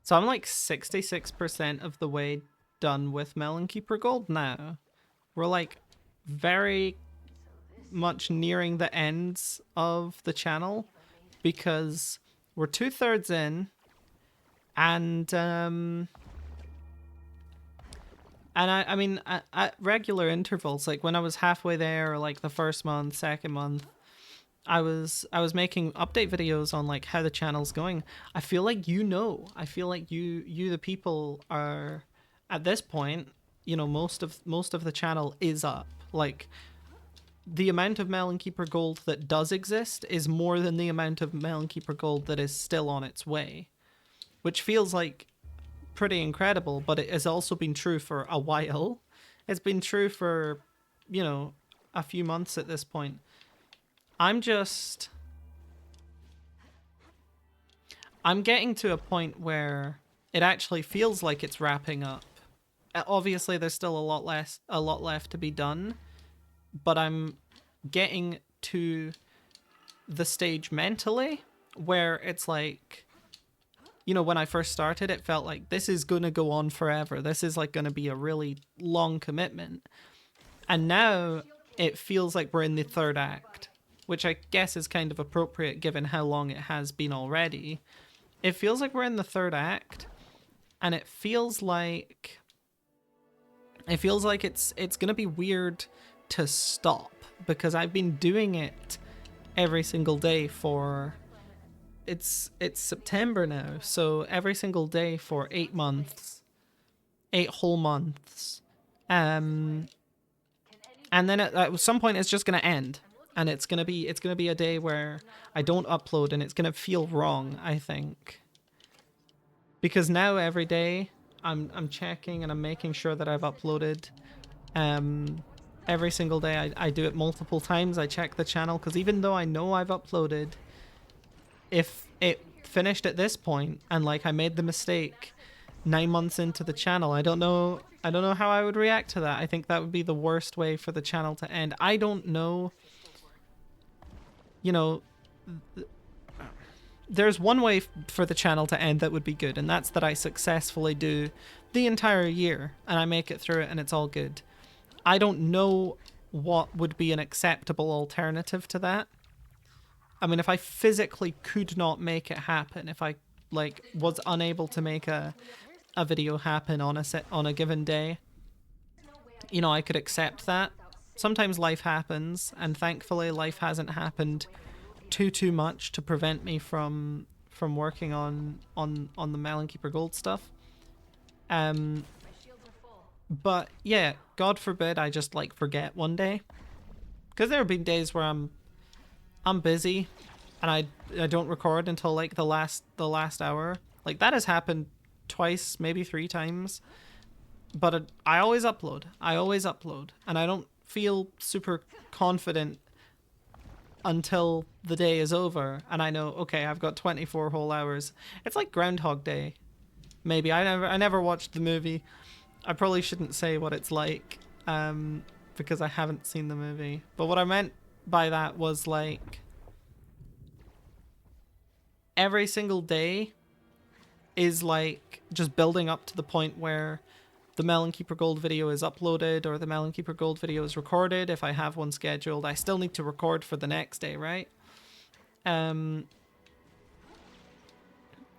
So I'm like 66% of the way done with MelonKeepR Gold now. We're like very much nearing the ends of the channel because we're 2/3 in, and I mean, at regular intervals, like when I was halfway there, or like the first month, second month, I was making update videos on like how the channel's going. I feel like I feel like you the people are at this point, most of the channel is up. Like the amount of MelonKeepR Gold that does exist is more than the amount of MelonKeepR Gold that is still on its way, which feels like pretty incredible, but it has also been true for a while. It's been true for, you know, a few months at this point. I'm just. I'm getting to a point where it actually feels like it's wrapping up. Obviously, there's still a lot left to be done, but I'm getting to the stage mentally where it's like, when I first started, it felt like this is going to go on forever. This is like going to be a really long commitment. And now it feels like we're in the third act, which I guess is kind of appropriate given how long it has been already. It feels like we're in the third act, and it feels like it's going to be weird to stop because I've been doing it every single day for it's September now, so every single day for 8 months, 8 whole months, and then at some point it's just gonna end, and it's gonna be a day where I don't upload, and it's gonna feel wrong, I think, because now every day I'm checking and I'm making sure that I've uploaded. Every single day I do it multiple times. I check the channel because even though I know I've uploaded, if it finished at this point and like I made the mistake 9 months into the channel, I don't know how I would react to that. I think that would be the worst way for the channel to end. I don't know, there's one way for the channel to end that would be good, and that's that I successfully do the entire year and I make it through it and it's all good. I don't know what would be an acceptable alternative to that. I mean, if I physically could not make it happen, if I was unable to make a video happen on a given day, I could accept that. Sometimes life happens, and thankfully life hasn't happened too much to prevent me from working on the MelonKeepR Gold stuff. But yeah, God forbid I just forget one day, because there have been days where I'm busy and I don't record until the last hour. Like that has happened twice, maybe 3 times. But I always upload. And I don't feel super confident until the day is over and I know, okay, I've got 24 whole hours. It's like Groundhog Day. Maybe I never watched the movie. I probably shouldn't say what it's like, because I haven't seen the movie. But what I meant by that was every single day is just building up to the point where the MelonKeepR Gold video is uploaded or the MelonKeepR Gold video is recorded. If I have one scheduled, I still need to record for the next day, right?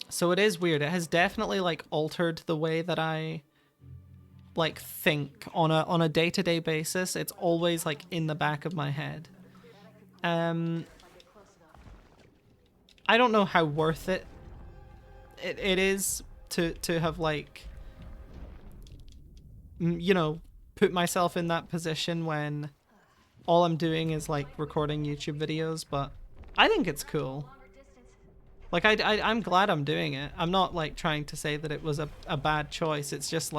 So it is weird. It has definitely altered the way that I think on a day-to-day basis. It's always in the back of my head. I don't know how worth it is to have put myself in that position when all I'm doing is recording YouTube videos, but I think it's cool. I'm glad I'm doing it. I'm not trying to say that it was a bad choice. It's just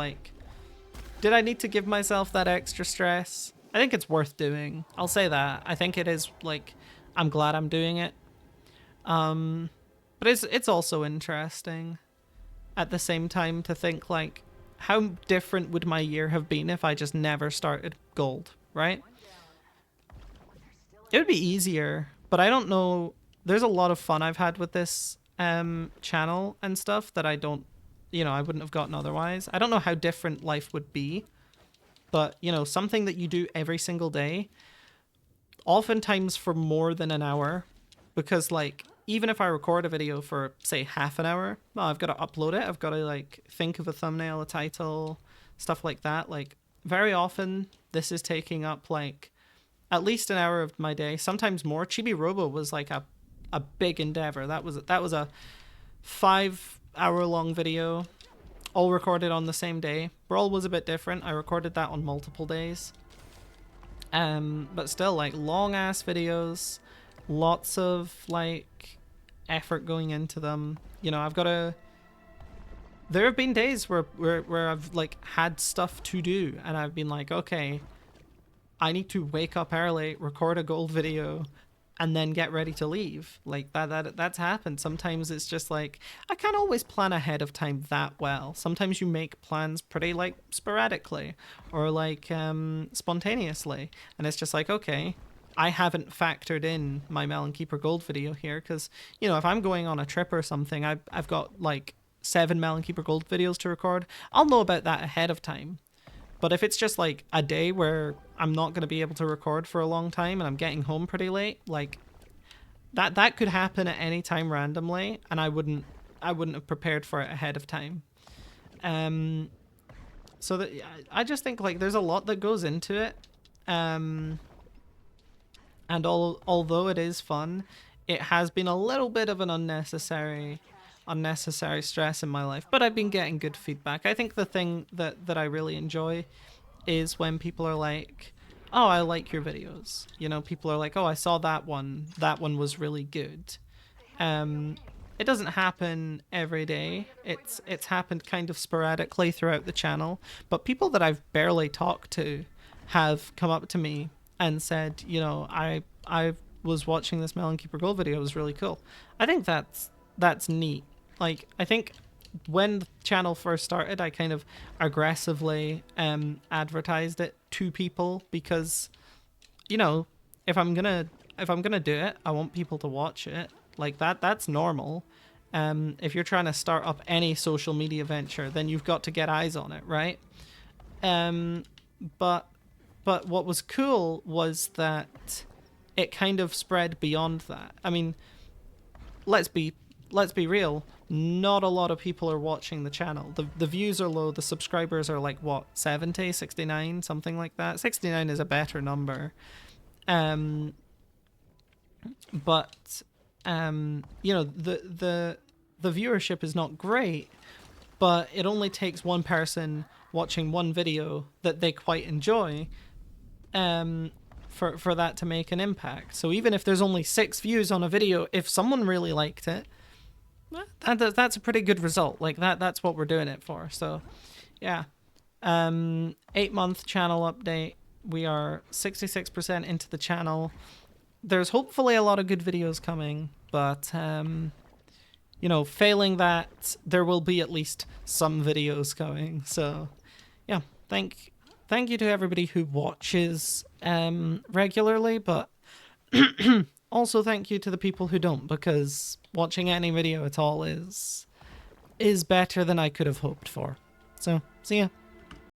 did I need to give myself that extra stress? I think it's worth doing. I'll say that. I think it is I'm glad I'm doing it. But it's also interesting at the same time to think how different would my year have been if I just never started Gold, right? It would be easier, but I don't know. There's a lot of fun I've had with this channel and stuff that I don't you know, I wouldn't have gotten otherwise. I don't know how different life would be, but, you know, something that you do every single day, oftentimes for more than an hour, because, like, even if I record a video for, say, half an hour, well, I've got to upload it. I've got to, like, think of a thumbnail, a title, stuff like that. Like, very often, this is taking up, like, at least an hour of my day, sometimes more. Chibi Robo was, like, a big endeavor. That was a 5 hour long video, all recorded on the same day. Brawl was a bit different. I recorded that on multiple days. But still, like, long ass videos, lots of, like, effort going into them. You know, I've got to. There have been days where I've, like, had stuff to do, and I've been like, okay, I need to wake up early, record a gold video, and then get ready to leave. Like, that's happened. Sometimes it's just like, I can't always plan ahead of time that well. Sometimes you make plans pretty, like, sporadically or, like, spontaneously, and it's just like, okay, I haven't factored in my MelonKeepR Gold video here, because, you know, if I'm going on a trip or something, I've got, like, 7 MelonKeepR Gold videos to record. I'll know about that ahead of time. But if it's just, like, a day where I'm not going to be able to record for a long time and I'm getting home pretty late, like, that could happen at any time randomly, and I wouldn't have prepared for it ahead of time. So that I just think, like, there's a lot that goes into it. And although it is fun, it has been a little bit of an unnecessary stress in my life, but I've been getting good feedback. I think the thing that I really enjoy is when people are like, oh, I like your videos. You know, people are like, oh, I saw that one was really good. It doesn't happen every day. It's happened kind of sporadically throughout the channel, but people that I've barely talked to have come up to me and said, you know, I was watching this MelonKeepR Gold video, it was really cool. I think that's neat. Like, I think when the channel first started, I kind of aggressively advertised it to people because, you know, if I'm gonna do it, I want people to watch it. Like, that's normal. If you're trying to start up any social media venture, then you've got to get eyes on it, right? But what was cool was that it kind of spread beyond that. I mean, let's be real. Not a lot of people are watching the channel. The views are low. The subscribers are like, what, 70, 69, something like that. 69 is a better number. But you know, the viewership is not great, but it only takes one person watching one video that they quite enjoy for that to make an impact. So even if there's only 6 views on a video, if someone really liked it, that's a pretty good result. Like, that's what we're doing it for. So yeah, 8-month channel update. We are 66% into the channel. There's hopefully a lot of good videos coming, but you know, failing that, there will be at least some videos coming. So yeah, thank you to everybody who watches regularly, but also thank you to the people who don't, because watching any video at all is better than I could have hoped for. So, see ya.